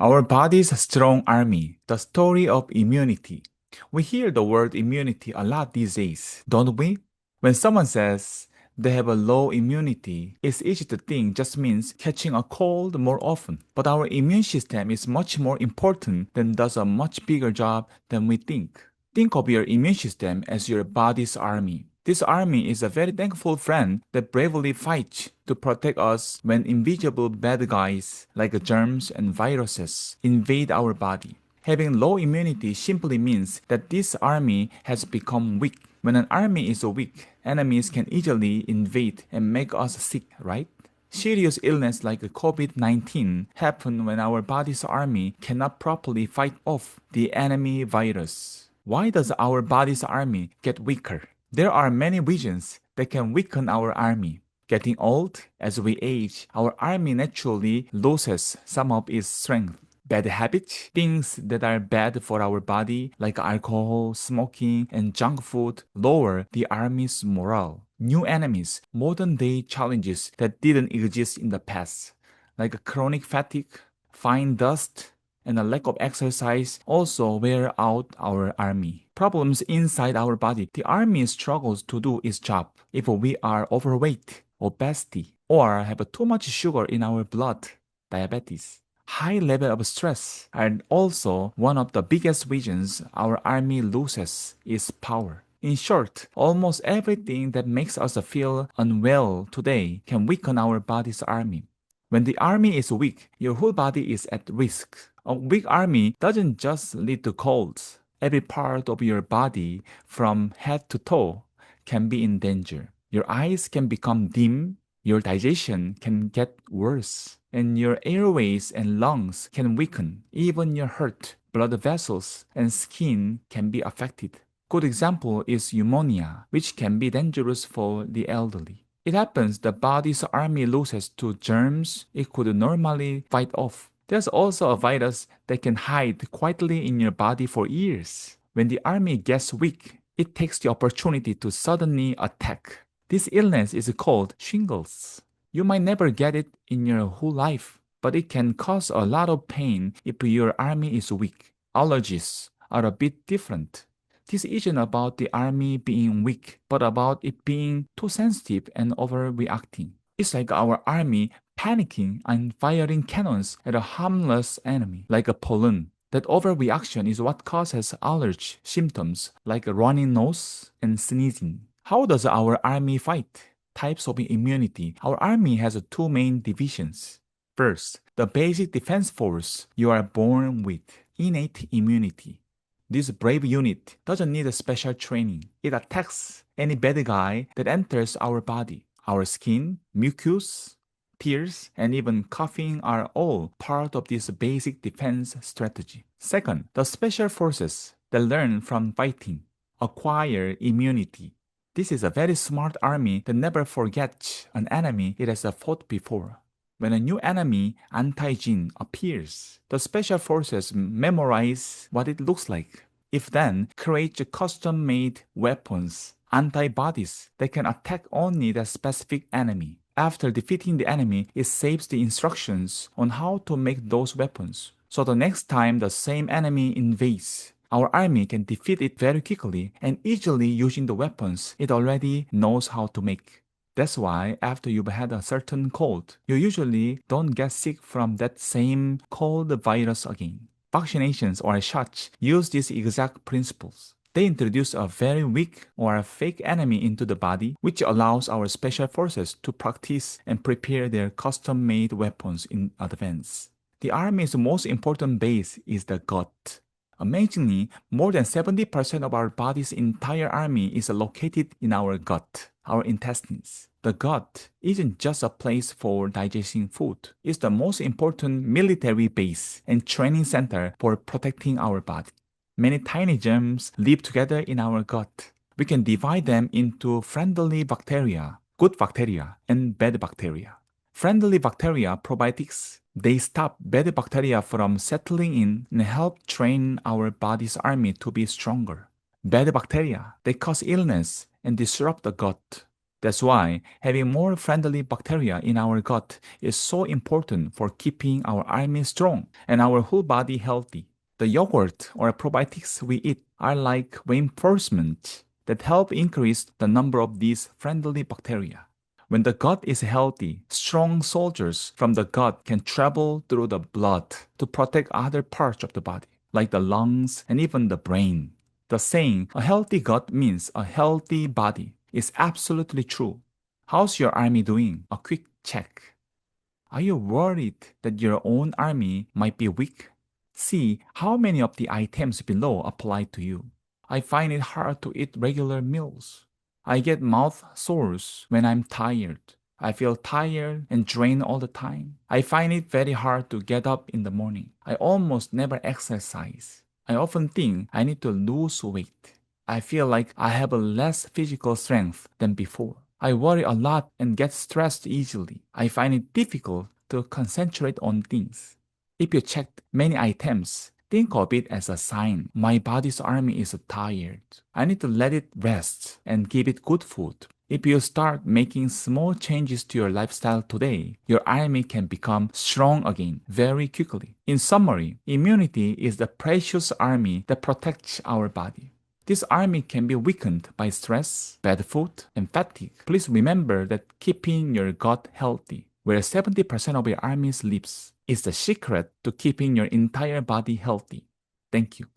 Our body's strong army, the story of immunity. We hear the word immunity a lot these days, don't we? When someone says they have a low immunity, it's easy to think just means catching a cold more often. But our immune system is much more important and does a much bigger job than we think. Think of your immune system as your body's army. This army is a very thankful friend that bravely fights to protect us when invisible bad guys like germs and viruses invade our body. Having low immunity simply means that this army has become weak. When an army is weak, enemies can easily invade and make us sick, right? Serious illness like COVID-19 happen when our body's army cannot properly fight off the enemy virus. Why does our body's army get weaker? There are many reasons that can weaken our army. Getting old, as we age, our army naturally loses some of its strength. Bad habits, things that are bad for our body, like alcohol, smoking, and junk food, lower the army's morale. New enemies, modern day challenges that didn't exist in the past, like chronic fatigue, fine dust, and a lack of exercise also wear out our army. Problems inside our body. The army struggles to do its job. If we are overweight, obesity, or have too much sugar in our blood, diabetes. High level of stress are also one of the biggest reasons our army loses its power. In short, almost everything that makes us feel unwell today can weaken our body's army. When the army is weak, your whole body is at risk. A weak army doesn't just lead to colds. Every part of your body, from head to toe, can be in danger. Your eyes can become dim, your digestion can get worse, and your airways and lungs can weaken. Even your heart, blood vessels, and skin can be affected. Good example is pneumonia, which can be dangerous for the elderly. It happens the body's army loses to germs it could normally fight off. There's also a virus that can hide quietly in your body for years. When the army gets weak, it takes the opportunity to suddenly attack. This illness is called shingles. You might never get it in your whole life, but it can cause a lot of pain if your army is weak. Allergies are a bit different. This isn't about the army being weak, but about it being too sensitive and overreacting. It's like our army panicking and firing cannons at a harmless enemy, like a pollen. That overreaction is what causes allergy symptoms like a runny nose and sneezing. How does our army fight? Types of immunity. Our army has two main divisions. First, the basic defense force you are born with, innate immunity. This brave unit doesn't need a special training. It attacks any bad guy that enters our body. Our skin, mucus, tears, and even coughing are all part of this basic defense strategy. Second, the special forces that learn from fighting acquire immunity. This is a very smart army that never forgets an enemy it has fought before. When a new enemy, antigen, appears, the special forces memorize what it looks like. If then create custom-made weapons, antibodies that can attack only the specific enemy. After defeating the enemy, it saves the instructions on how to make those weapons. So the next time the same enemy invades, our army can defeat it very quickly and easily using the weapons it already knows how to make. That's why after you've had a certain cold, you usually don't get sick from that same cold virus again. Vaccinations or shots use these exact principles. They introduce a very weak or a fake enemy into the body, which allows our special forces to practice and prepare their custom-made weapons in advance. The army's most important base is the gut. Amazingly, more than 70% of our body's entire army is located in our gut, our intestines. The gut isn't just a place for digesting food. It's the most important military base and training center for protecting our body. Many tiny germs live together in our gut. We can divide them into friendly bacteria, good bacteria, and bad bacteria. Friendly bacteria, probiotics, they stop bad bacteria from settling in and help train our body's army to be stronger. Bad bacteria, they cause illness and disrupt the gut. That's why having more friendly bacteria in our gut is so important for keeping our army strong and our whole body healthy. The yogurt or probiotics we eat are like reinforcement that help increase the number of these friendly bacteria. When the gut is healthy, strong soldiers from the gut can travel through the blood to protect other parts of the body, like the lungs and even the brain. The saying, a healthy gut means a healthy body, is absolutely true. How's your army doing? A quick check. Are you worried that your own army might be weak? See how many of the items below apply to you. I find it hard to eat regular meals. I get mouth sores when I'm tired. I feel tired and drained all the time. I find it very hard to get up in the morning. I almost never exercise. I often think I need to lose weight. I feel like I have a less physical strength than before. I worry a lot and get stressed easily. I find it difficult to concentrate on things. If you checked many items, think of it as a sign. My body's army is tired. I need to let it rest and give it good food. If you start making small changes to your lifestyle today, your army can become strong again very quickly. In summary, immunity is the precious army that protects our body. This army can be weakened by stress, bad food, and fatigue. Please remember that keeping your gut healthy, where 70% of your army lives, is the secret to keeping your entire body healthy. Thank you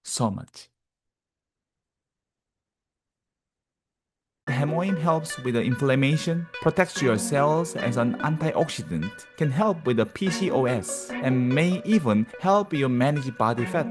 so much. HemoHIM helps with the inflammation, protects your cells as an antioxidant, can help with the PCOS, and may even help you manage body fat.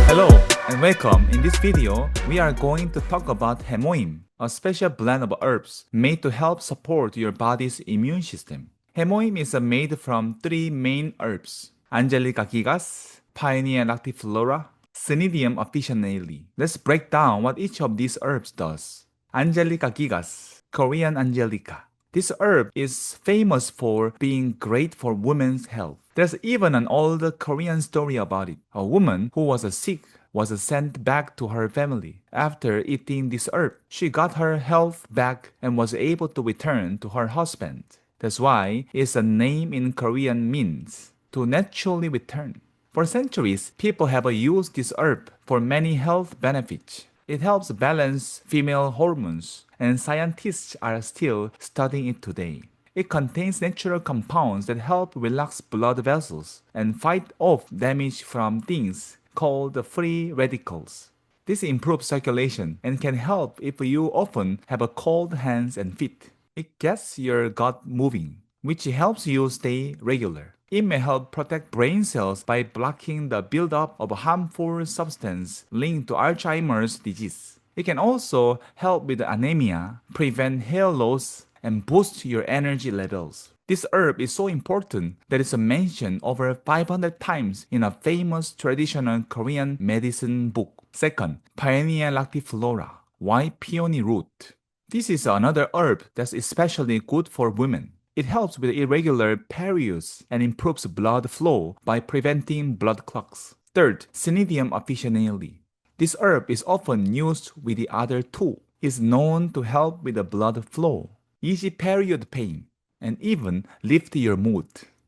Hello and welcome. In this video, we are going to talk about HemoHIM, a special blend of herbs made to help support your body's immune system. HemoHIM is made from three main herbs: Angelica gigas, Paeonia lactiflora, Cnidium officinale. Let's break down what each of these herbs does. Angelica gigas, Korean Angelica. This herb is famous for being great for women's health. There's even an old Korean story about it. A woman who was sick was sent back to her family. After eating this herb, she got her health back and was able to return to her husband. That's why its name in Korean means to naturally return. For centuries, people have used this herb for many health benefits. It helps balance female hormones, and scientists are still studying it today. It contains natural compounds that help relax blood vessels and fight off damage from things called free radicals. This improves circulation and can help if you often have a cold hands and feet. It gets your gut moving, which helps you stay regular. It may help protect brain cells by blocking the buildup of harmful substance linked to Alzheimer's disease. It can also help with anemia, prevent hair loss, and boost your energy levels. This herb is so important that it's mentioned over 500 times in a famous traditional Korean medicine book. Second, Paeonia lactiflora. Why peony root? This is another herb that's especially good for women. It helps with irregular periods and improves blood flow by preventing blood clots. Third, Cnidium officinale. This herb is often used with the other two. It's known to help with the blood flow, easy period pain, and even lift your mood.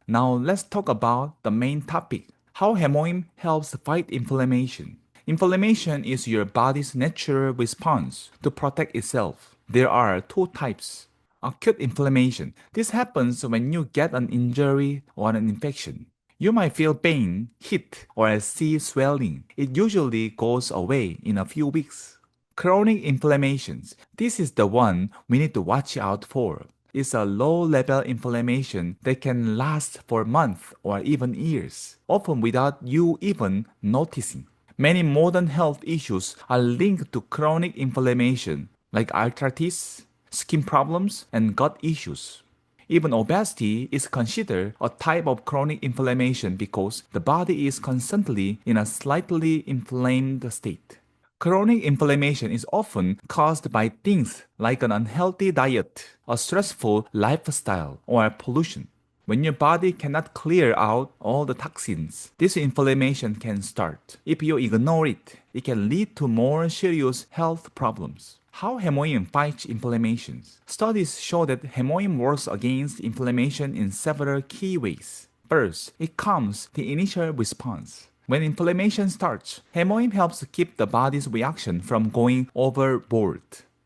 Now let's talk about the main topic: how HemoHIM helps fight inflammation. Inflammation is your body's natural response to protect itself. There are two types. Acute inflammation. This happens when you get an injury or an infection. You might feel pain, heat, or see swelling. It usually goes away in a few weeks. Chronic inflammations. This is the one we need to watch out for. It's a low-level inflammation that can last for months or even years, often without you even noticing. Many modern health issues are linked to chronic inflammation, like arthritis, skin problems, and gut issues. Even obesity is considered a type of chronic inflammation because the body is constantly in a slightly inflamed state. Chronic inflammation is often caused by things like an unhealthy diet, a stressful lifestyle, or pollution. When your body cannot clear out all the toxins, this inflammation can start. If you ignore it, it can lead to more serious health problems. How HemoHIM fights inflammation? Studies show that HemoHIM works against inflammation in several key ways. First, it calms the initial response. When inflammation starts, HemoHIM helps keep the body's reaction from going overboard.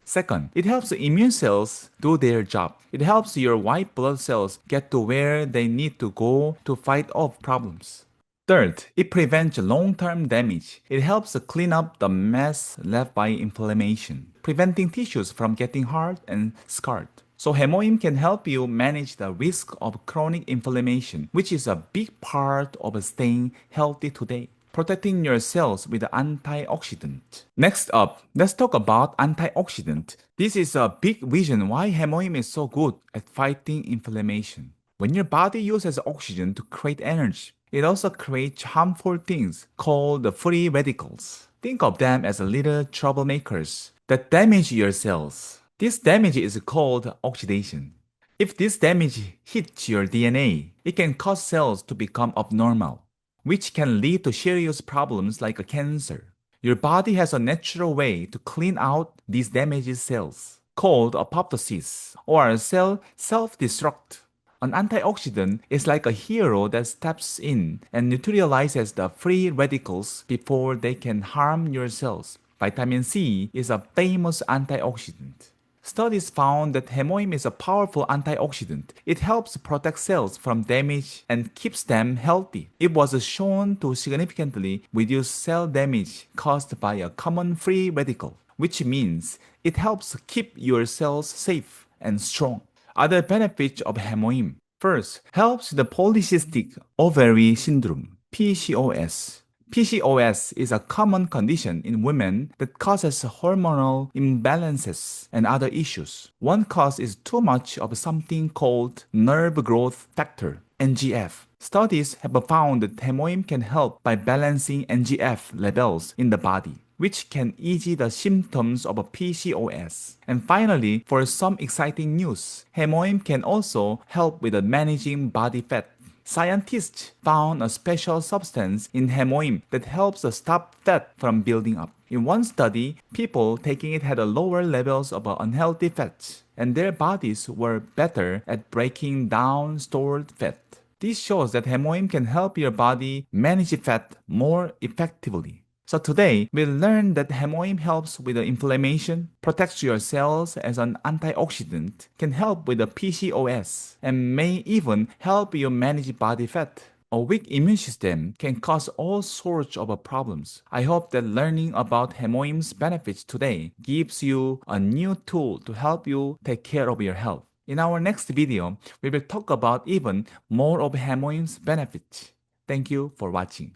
Second, it helps the immune cells do their job. It helps your white blood cells get to where they need to go to fight off problems. Third, it prevents long-term damage. It helps clean up the mess left by inflammation, preventing tissues from getting hard and scarred. So HemoHIM can help you manage the risk of chronic inflammation, which is a big part of staying healthy today. Protecting your cells with antioxidant. Next up, let's talk about antioxidant. This is a big reason why HemoHIM is so good at fighting inflammation. When your body uses oxygen to create energy, it also creates harmful things called the free radicals. Think of them as little troublemakers that damage your cells. This damage is called oxidation. If this damage hits your DNA, it can cause cells to become abnormal, which can lead to serious problems like a cancer. Your body has a natural way to clean out these damaged cells, called apoptosis, or cell self-destruct. An antioxidant is like a hero that steps in and neutralizes the free radicals before they can harm your cells. Vitamin C is a famous antioxidant. Studies found that HemoHIM is a powerful antioxidant. It helps protect cells from damage and keeps them healthy. It was shown to significantly reduce cell damage caused by a common free radical, which means it helps keep your cells safe and strong. Other benefits of HemoHIM. First, helps the polycystic ovary syndrome, PCOS. PCOS is a common condition in women that causes hormonal imbalances and other issues. One cause is too much of something called nerve growth factor, NGF. Studies have found that HemoHIM can help by balancing NGF levels in the body, which can ease the symptoms of a PCOS. And finally, for some exciting news, HemoHIM can also help with managing body fat. Scientists found a special substance in HemoHIM that helps stop fat from building up. In one study, people taking it had lower levels of unhealthy fats, and their bodies were better at breaking down stored fat. This shows that HemoHIM can help your body manage fat more effectively. So today, we'll learn that HemoHIM helps with the inflammation, protects your cells as an antioxidant, can help with the PCOS, and may even help you manage body fat. A weak immune system can cause all sorts of problems. I hope that learning about HemoHIM's benefits today gives you a new tool to help you take care of your health. In our next video, we will talk about even more of HemoHIM's benefits. Thank you for watching.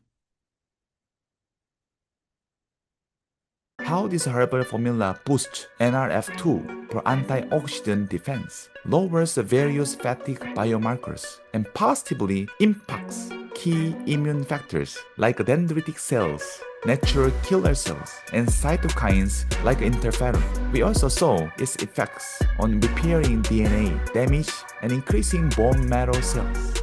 How this herbal formula boosts NRF2 for antioxidant defense, lowers various fatigue biomarkers, and positively impacts key immune factors like dendritic cells, natural killer cells, and cytokines like interferon. We also saw its effects on repairing DNA damage and increasing bone marrow cells.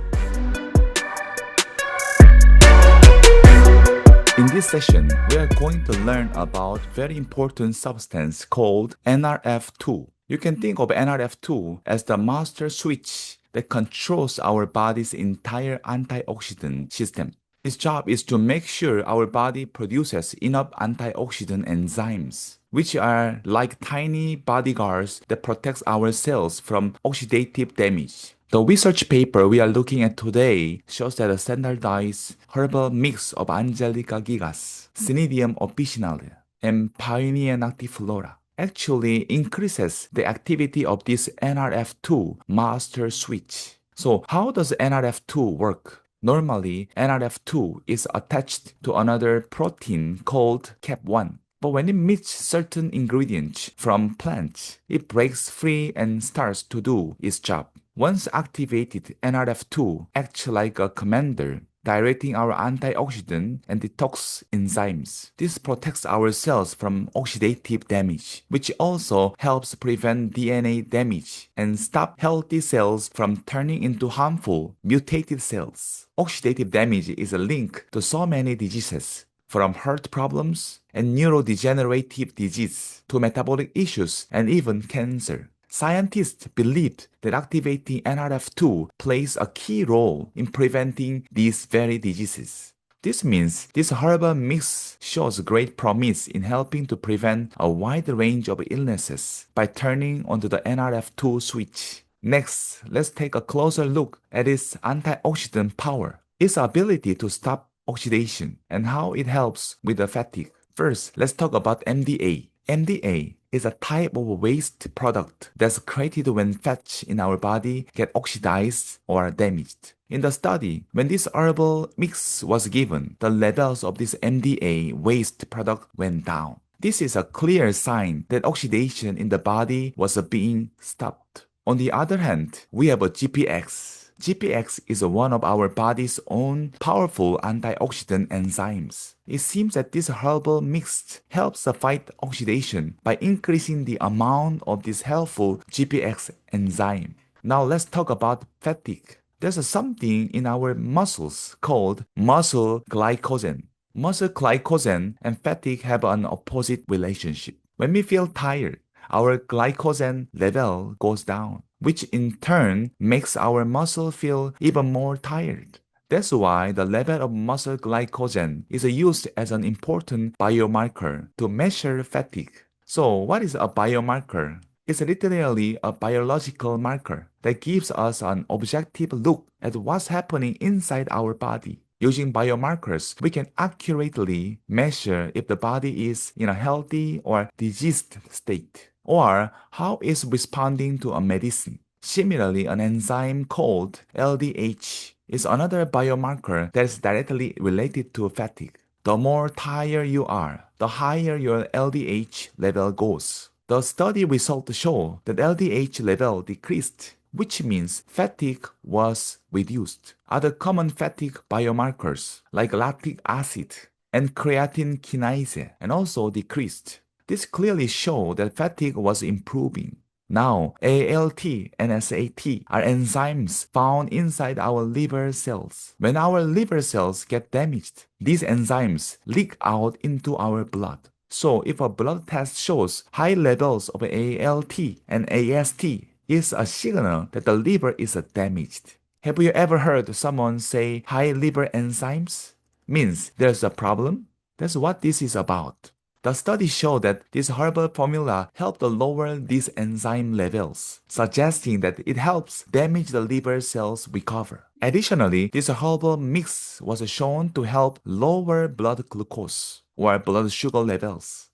In this session, we are going to learn about very important substance called NRF2. You can think of NRF2 as the master switch that controls our body's entire antioxidant system. Its job is to make sure our body produces enough antioxidant enzymes, which are like tiny bodyguards that protects our cells from oxidative damage. The research paper we are looking at today shows that a standardized herbal mix of Angelica Gigas, Cnidium officinale, and Paeonia noctiflora actually increases the activity of this NRF2 master switch. So how does NRF2 work? Normally, NRF2 is attached to another protein called CAP1. But when it meets certain ingredients from plants, it breaks free and starts to do its job. Once activated, NRF2 acts like a commander directing our antioxidant and detox enzymes. This protects our cells from oxidative damage, which also helps prevent DNA damage and stop healthy cells from turning into harmful, mutated cells. Oxidative damage is a link to so many diseases, from heart problems and neurodegenerative disease to metabolic issues and even cancer. Scientists believed that activating NRF2 plays a key role in preventing these very diseases. This means this herbal mix shows great promise in helping to prevent a wide range of illnesses by turning onto the NRF2 switch. Next, let's take a closer look at its antioxidant power, its ability to stop oxidation, and how it helps with the fatigue. First, let's talk about MDA. MDA is a type of waste product that's created when fats in our body get oxidized or damaged. In the study, when this herbal mix was given, the levels of this MDA waste product went down. This is a clear sign that oxidation in the body was being stopped. On the other hand, we have a GPX. GPX is one of our body's own powerful antioxidant enzymes. It seems that this herbal mix helps fight oxidation by increasing the amount of this helpful GPX enzyme. Now let's talk about fatigue. There's something in our muscles called muscle glycogen. Muscle glycogen and fatigue have an opposite relationship. When we feel tired, our glycogen level goes down, which in turn makes our muscle feel even more tired. That's why the level of muscle glycogen is used as an important biomarker to measure fatigue. So, what is a biomarker? It's literally a biological marker that gives us an objective look at what's happening inside our body. Using biomarkers, we can accurately measure if the body is in a healthy or diseased state, or how it's responding to a medicine. Similarly, an enzyme called LDH is another biomarker that is directly related to fatigue. The more tired you are, the higher your LDH level goes. The study results show that LDH level decreased, which means fatigue was reduced. Other common fatigue biomarkers like lactic acid and creatine kinase and also decreased. This clearly showed that fatigue was improving. Now, ALT and SAT are enzymes found inside our liver cells. When our liver cells get damaged, these enzymes leak out into our blood. So if a blood test shows high levels of ALT and AST, it's a signal that the liver is damaged. Have you ever heard someone say high liver enzymes? Means there's a problem? That's what this is about. The study showed that this herbal formula helped lower these enzyme levels, suggesting that it helps damage the liver cells recover. Additionally, this herbal mix was shown to help lower blood glucose or blood sugar levels.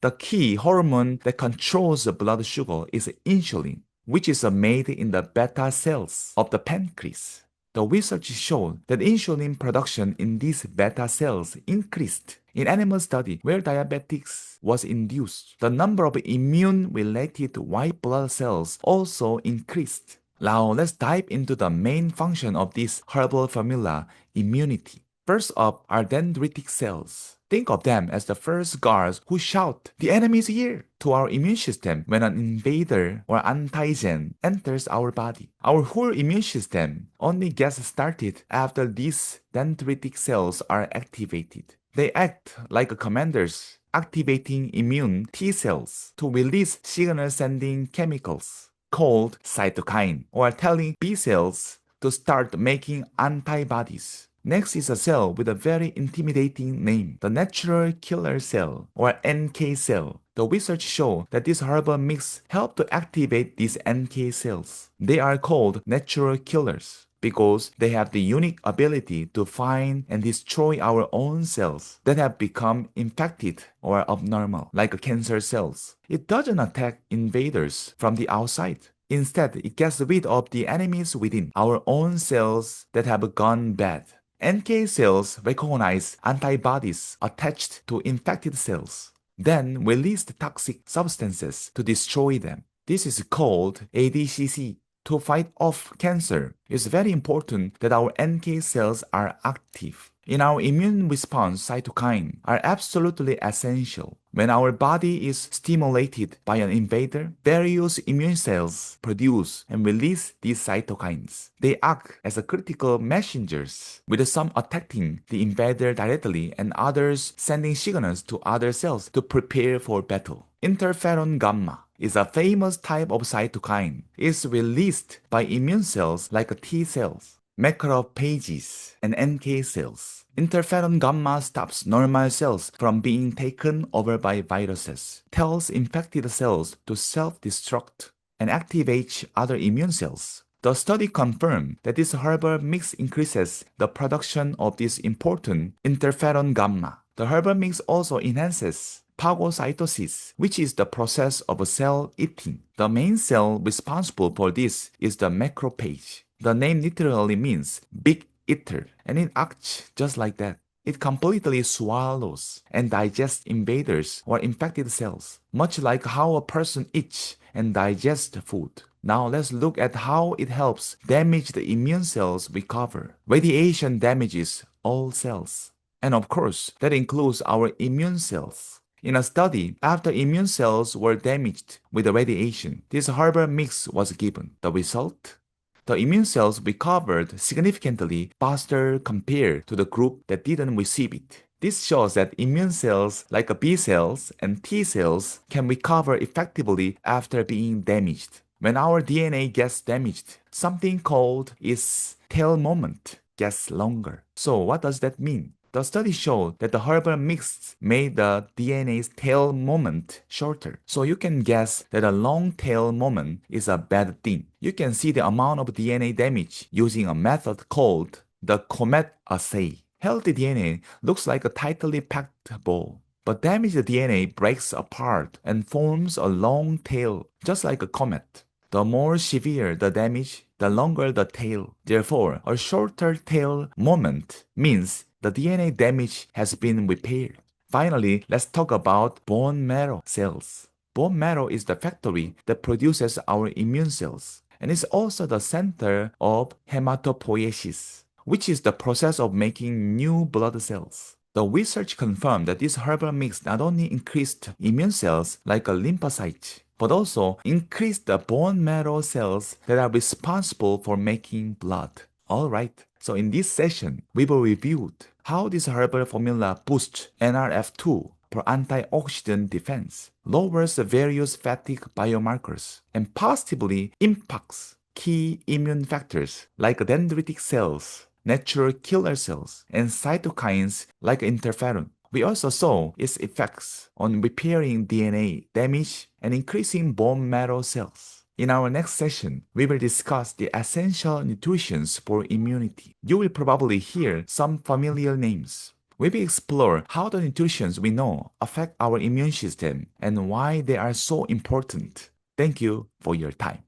The key hormone that controls the blood sugar is insulin, which is made in the beta cells of the pancreas. The research showed that insulin production in these beta cells increased. In animal study where diabetes was induced, the number of immune-related white blood cells also increased. Now let's dive into the main function of this herbal formula, immunity. First up are dendritic cells. Think of them as the first guards who shout, "The enemy is here!" to our immune system when an invader or antigen enters our body. Our whole immune system only gets started after these dendritic cells are activated. They act like commanders, activating immune T cells to release signal-sending chemicals called cytokine, or telling B cells to start making antibodies. Next is a cell with a very intimidating name, the natural killer cell, or NK cell. The research shows that this herbal mix helped to activate these NK cells. They are called natural killers because they have the unique ability to find and destroy our own cells that have become infected or abnormal, like cancer cells. It doesn't attack invaders from the outside. Instead, it gets rid of the enemies within, our own cells that have gone bad. NK cells recognize antibodies attached to infected cells, then release the toxic substances to destroy them. This is called ADCC. to fight off cancer, it's very important that our NK cells are active. In our immune response, cytokines are absolutely essential. When our body is stimulated by an invader, various immune cells produce and release these cytokines. They act as a critical messengers, with some attacking the invader directly and others sending signals to other cells to prepare for battle. Interferon gamma is a famous type of cytokine. It's released by immune cells like T cells, macrophages, and NK cells. Interferon gamma stops normal cells from being taken over by viruses, tells infected cells to self-destruct, and activates other immune cells. The study confirmed that this herbal mix increases the production of this important interferon gamma. The herbal mix also enhances phagocytosis, which is the process of cell eating. The main cell responsible for this is the macrophage. The name literally means big eater, and it acts just like that. It completely swallows and digests invaders or infected cells, much like how a person eats and digests food. Now let's look at how it helps damage the immune cells recover. Radiation damages all cells. And of course, that includes our immune cells. In a study, after immune cells were damaged with the radiation, this herbal mix was given. The result? The immune cells recovered significantly faster compared to the group that didn't receive it. This shows that immune cells like B cells and T cells can recover effectively after being damaged. When our DNA gets damaged, something called its tail moment gets longer. So what does that mean? The study showed that the herbal mix made the DNA's tail moment shorter. So you can guess that a long tail moment is a bad thing. You can see the amount of DNA damage using a method called the comet assay. Healthy DNA looks like a tightly packed ball, but damaged DNA breaks apart and forms a long tail, just like a comet. The more severe the damage, the longer the tail. Therefore, a shorter tail moment means the DNA damage has been repaired. Finally, let's talk about bone marrow cells. Bone marrow is the factory that produces our immune cells, and is also the center of hematopoiesis, which is the process of making new blood cells. The research confirmed that this herbal mix not only increased immune cells like a lymphocyte, but also increased the bone marrow cells that are responsible for making blood. Alright, so in this session, we will review how this herbal formula boosts NRF2 for antioxidant defense, lowers the various fatigue biomarkers, and positively impacts key immune factors like dendritic cells, natural killer cells, and cytokines like interferon. We also saw its effects on repairing DNA damage and increasing bone marrow cells. In our next session, we will discuss the essential nutrients for immunity. You will probably hear some familiar names. We will explore how the nutrients we know affect our immune system and why they are so important. Thank you for your time.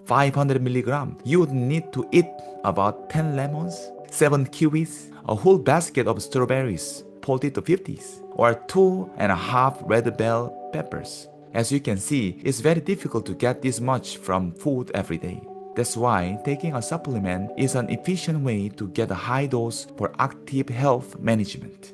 500 milligram. You would need to eat about 10 lemons, 7 kiwis, a whole basket of strawberries, 40 to 50s, or 2.5 red bell peppers. As you can see, it's very difficult to get this much from food every day. That's why taking a supplement is an efficient way to get a high dose for active health management.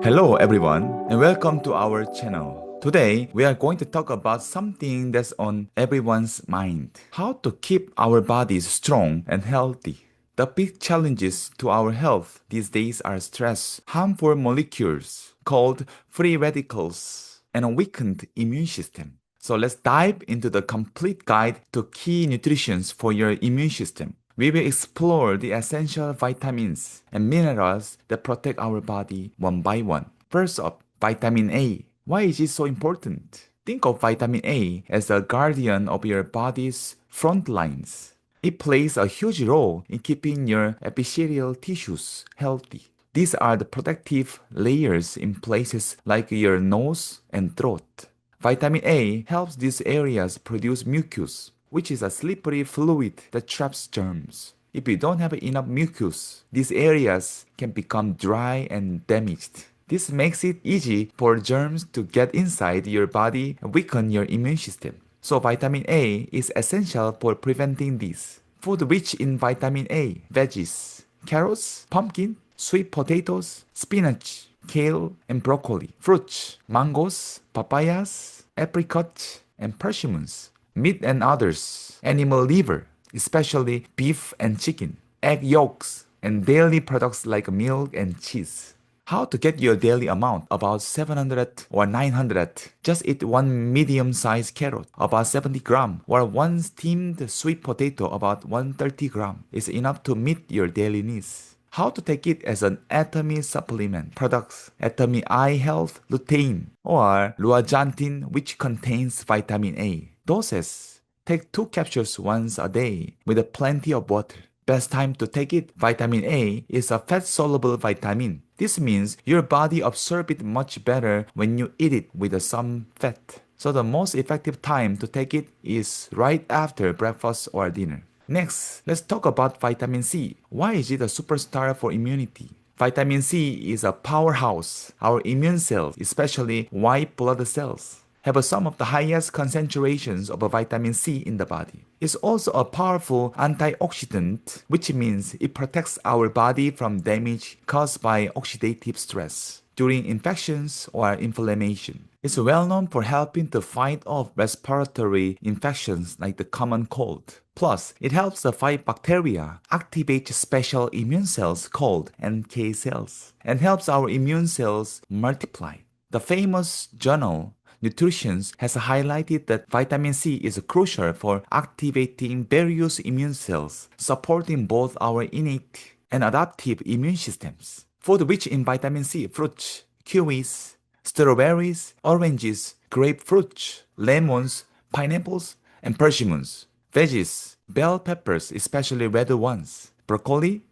Hello everyone and welcome to our channel. Today we are going to talk about something that's on everyone's mind. How to keep our bodies strong and healthy. The big challenges to our health these days are stress, harmful molecules called free radicals, and a weakened immune system. So let's dive into the complete guide to key nutrients for your immune system. We will explore the essential vitamins and minerals that protect our body one by one. First up, vitamin A. Why is it so important? Think of vitamin A as the guardian of your body's front lines. It plays a huge role in keeping your epithelial tissues healthy. These are the protective layers in places like your nose and throat. Vitamin A helps these areas produce mucus, which is a slippery fluid that traps germs. If you don't have enough mucus, these areas can become dry and damaged. This makes it easy for germs to get inside your body and weaken your immune system. So vitamin A is essential for preventing this. Food rich in vitamin A, veggies, carrots, pumpkin, sweet potatoes, spinach, kale, and broccoli. Fruits, mangoes, papayas, apricots, and persimmons. Meat and others. Animal liver, especially beef and chicken. Egg yolks, and dairy products like milk and cheese. How to get your daily amount? About 700 or 900. Just eat one medium-sized carrot, about 70 gram, or one steamed sweet potato, about 130 gram, is enough to meet your daily needs. How to take it as an Atomy supplement products. Atomy Eye Health Lutein or Luajantin, which contains vitamin A. Doses. Take 2 capsules once a day with plenty of water. Best time to take it. Vitamin A is a fat-soluble vitamin. This means your body absorbs it much better when you eat it with some fat. So the most effective time to take it is right after breakfast or dinner. Next, let's talk about vitamin C. Why is it a superstar for immunity? Vitamin C is a powerhouse. Our immune cells, especially white blood cells, have some of the highest concentrations of vitamin C in the body. It's also a powerful antioxidant, which means it protects our body from damage caused by oxidative stress during infections or inflammation. It's well known for helping to fight off respiratory infections like the common cold. Plus, it helps to fight bacteria, activate special immune cells called NK cells, and helps our immune cells multiply. The famous journal Nutrition has highlighted that vitamin C is crucial for activating various immune cells, supporting both our innate and adaptive immune systems. Food rich in vitamin C, fruits, kiwis, strawberries, oranges, grapefruits, lemons, pineapples, and persimmons. Veggies, bell peppers, especially red ones, broccoli,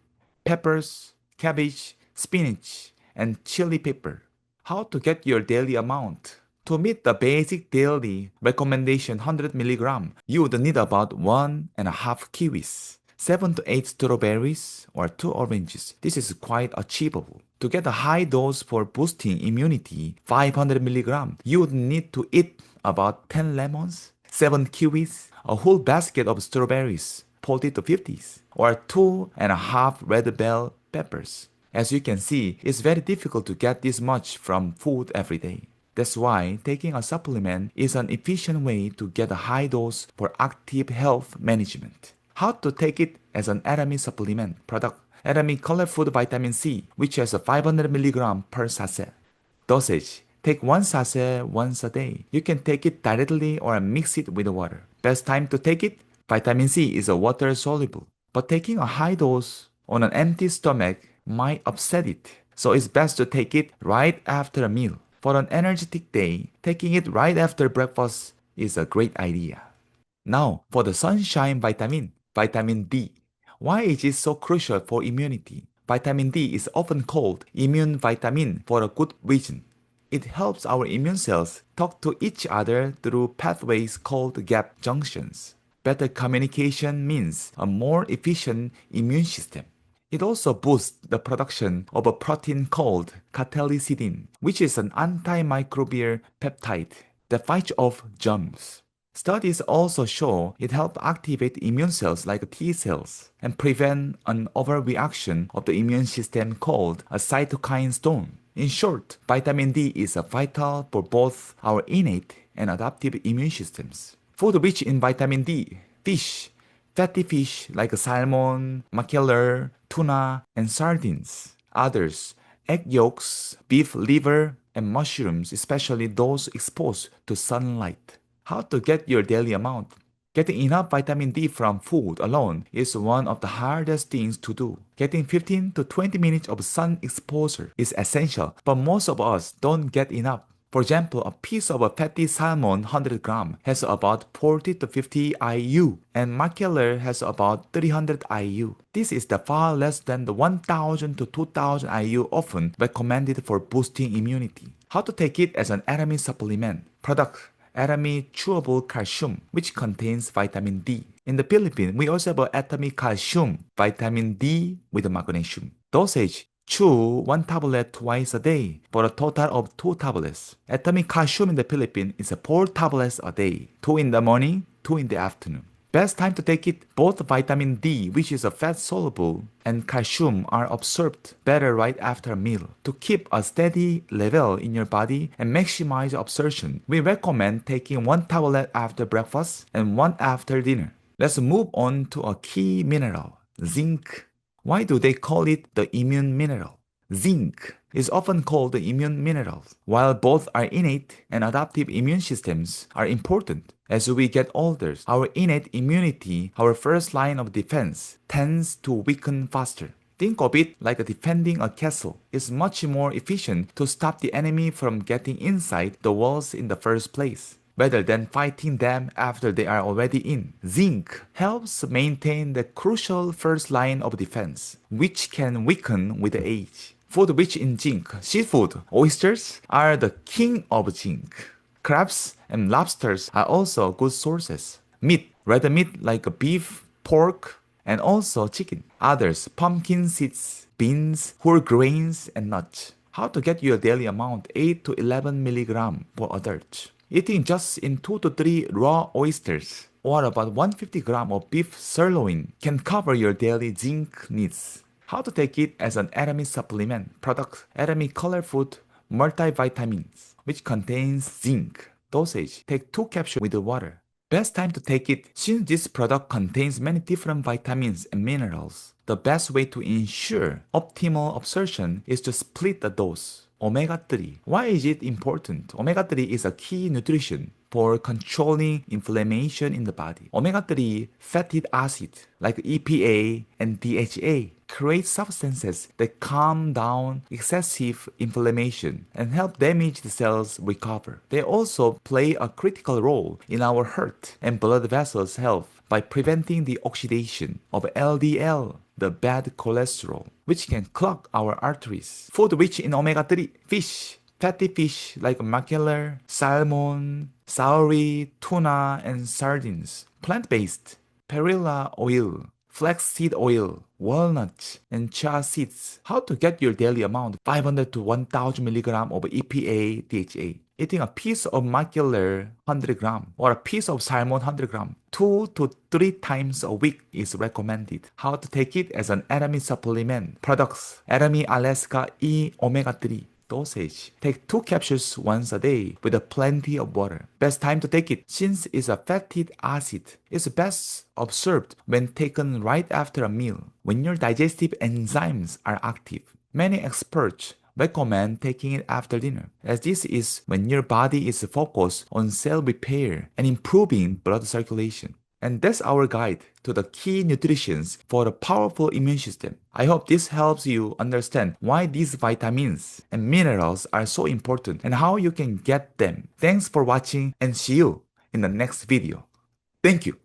peppers, cabbage, spinach, and chili pepper. How to get your daily amount? To meet the basic daily recommendation 100 mg, you would need about 1.5 kiwis, 7 to 8 strawberries, or 2 oranges. This is quite achievable. To get a high dose for boosting immunity, 500 mg, you would need to eat about 10 lemons, 7 kiwis, a whole basket of strawberries, 40 to 50s, or 2.5 red bell peppers. As you can see, it's very difficult to get this much from food every day. That's why taking a supplement is an efficient way to get a high dose for active health management. How to take it as an Atomy supplement product. Atomy Color Food Vitamin C, which has a 500 mg per sachet. Dosage. Take 1 sachet once a day. You can take it directly or mix it with water. Best time to take it? Vitamin C is a water soluble, but taking a high dose on an empty stomach might upset it. So it's best to take it right after a meal. For an energetic day, taking it right after breakfast is a great idea. Now, for the sunshine vitamin, vitamin D. Why is it so crucial for immunity? Vitamin D is often called immune vitamin for a good reason. It helps our immune cells talk to each other through pathways called gap junctions. Better communication means a more efficient immune system. It also boosts the production of a protein called cathelicidin, which is an antimicrobial peptide that fights off germs. Studies also show it helps activate immune cells like T cells and prevent an overreaction of the immune system called a cytokine storm. In short, vitamin D is vital for both our innate and adaptive immune systems. Food rich in vitamin D, fish, fatty fish like salmon, mackerel, tuna, and sardines. Others, egg yolks, beef liver, and mushrooms, especially those exposed to sunlight. How to get your daily amount? Getting enough vitamin D from food alone is one of the hardest things to do. Getting 15 to 20 minutes of sun exposure is essential, but most of us don't get enough. For example, a piece of a fatty salmon 100 gram has about 40 to 50 IU, and mackerel has about 300 IU. This is the far less than the 1000 to 2000 IU often recommended for boosting immunity. How to take it as an Atomy supplement product. Atomy chewable calcium, which contains vitamin D. In the Philippines, we also have Atomy calcium, vitamin D with magnesium. Dosage: chew 1 tablet twice a day for a total of 2 tablets. Atomy calcium in the Philippines is 4 tablets a day, 2 in the morning, 2 in the afternoon. Best time to take it: both vitamin D, which is a fat soluble, and calcium are absorbed better right after a meal. To keep a steady level in your body and maximize absorption, we recommend taking 1 tablet after breakfast and 1 after dinner. Let's move on to a key mineral, zinc. Why do they call it the immune mineral? Zinc is often called the immune mineral. While both our innate and adaptive immune systems are important, as we get older, our innate immunity, our first line of defense, tends to weaken faster. Think of it like defending a castle. It's much more efficient to stop the enemy from getting inside the walls in the first place, rather than fighting them after they are already in. Zinc helps maintain the crucial first line of defense, which can weaken with age. Food rich in zinc, seafood, oysters are the king of zinc. Crabs and lobsters are also good sources. Meat, red meat like beef, pork, and also chicken. Others, pumpkin seeds, beans, whole grains, and nuts. How to get your daily amount: 8 to 11 milligram for adults. Eating just in 2 to 3 raw oysters or about 150 gram of beef sirloin can cover your daily zinc needs. How to take it as an Atomy supplement product: Atomy Color Food Multivitamins, which contains zinc. Dosage: take 2 capsules with the water. Best time to take it: since this product contains many different vitamins and minerals, the best way to ensure optimal absorption is to split the dose. Omega 3. Why is it important? Omega 3 is a key nutrition for controlling inflammation in the body. Omega 3 fatty acids like EPA and DHA create substances that calm down excessive inflammation and help damaged cells recover. They also play a critical role in our heart and blood vessels health by preventing the oxidation of LDL, the bad cholesterol, which can clog our arteries. Food rich in omega 3: fish. Fatty fish like mackerel, salmon, sauri, tuna, and sardines. Plant-based: perilla oil, flaxseed oil, walnuts, and chia seeds. How to get your daily amount: 500 to 1000 milligram of EPA, DHA. Eating a piece of mackerel 100 gram or a piece of salmon 100 gram 2 to 3 times a week is recommended. How to take it as an Atomy supplement products: Atomy Alaska E Omega 3. Dosage: take 2 capsules once a day with plenty of water. Best time to take it: since it's a fatty acid, it's best absorbed when taken right after a meal, when your digestive enzymes are active. Many experts recommend taking it after dinner, as this is when your body is focused on cell repair and improving blood circulation. And that's our guide to the key nutritions for a powerful immune system. I hope this helps you understand why these vitamins and minerals are so important and how you can get them. Thanks for watching, and see you in the next video. Thank you.